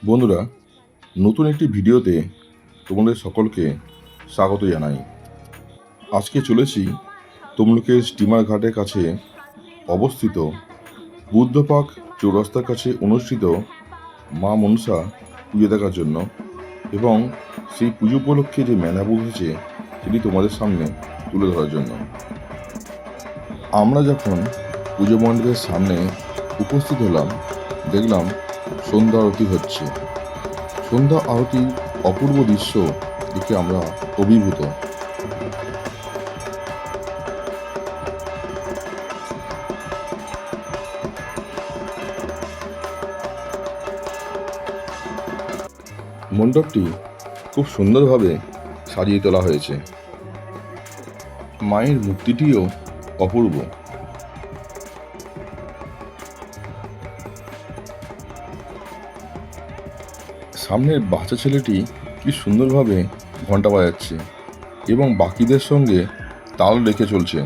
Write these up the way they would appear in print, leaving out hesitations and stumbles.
বন্ধুরা, নতুন একটি ভিডিওতে তোমাদের সকলকে স্বাগত জানাই। আজকে চলেছি তমলুকের স্টিমার ঘাটের কাছে অবস্থিত বুদ্ধপাক চৌরাস্তার কাছে অনুষ্ঠিত মা মনসা পুজো দেখার জন্য এবং সেই পুজো উপলক্ষে যে মেলা বসেছে সেটি তোমাদের সামনে তুলে ধরার জন্য। আমরা যখন পুজো মণ্ডপের সামনে উপস্থিত হলাম, দেখলাম সন্ধ্যা আরতি হচ্ছে। সন্ধ্যা আরতির অপূর্ব দৃশ্য দেখে আমরা অভিভূত। মণ্ডপটি খুব সুন্দরভাবে সাজিয়ে তোলা হয়েছে। মায়ের মূর্তিটিও অপূর্ব। সামনের বাচ্চা ছেলেটি কি সুন্দরভাবে ঘন্টা বাজাচ্ছে এবং বাকিদের সঙ্গে তাল রেখে চলছে।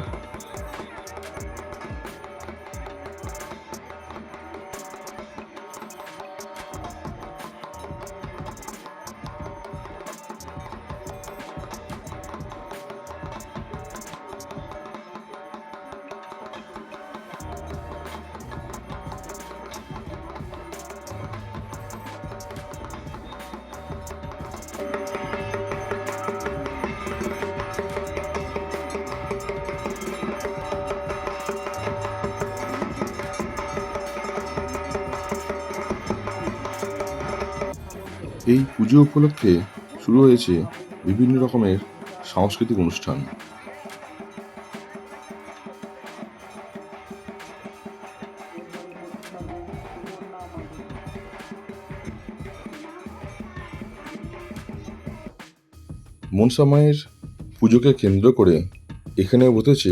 এই পুজো উপলক্ষে শুরু হয়েছে বিভিন্ন রকমের সাংস্কৃতিক অনুষ্ঠান। মনসা মায়ের পুজোকে কেন্দ্র করে এখানে বসেছে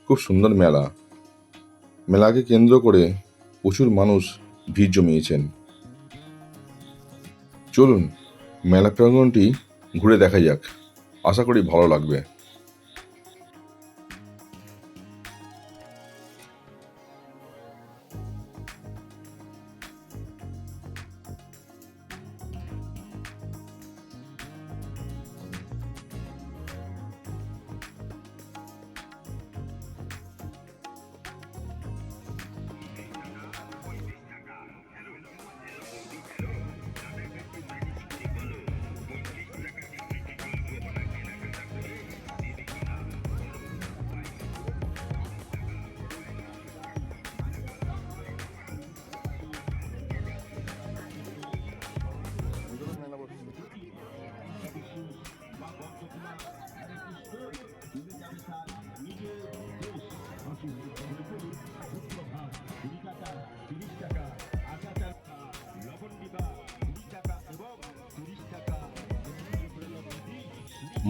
খুব সুন্দর মেলা। মেলাকে কেন্দ্র করে প্রচুর মানুষ ভিড় জমিয়েছেন। চলুন মেলা প্রাঙ্গণটি ঘুরে দেখা যাক, আশা করি ভালো লাগবে।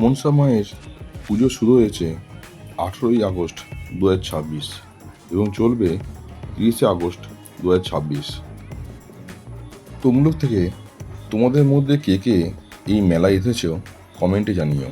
মনসা মায়ের পুজো শুরু হয়েছে 18ই আগস্ট 2026 এবং চলবে 30শে আগস্ট 2026। তমলুক থেকে তোমাদের মধ্যে কে কে এই মেলায় এসেছো কমেন্টে জানিও।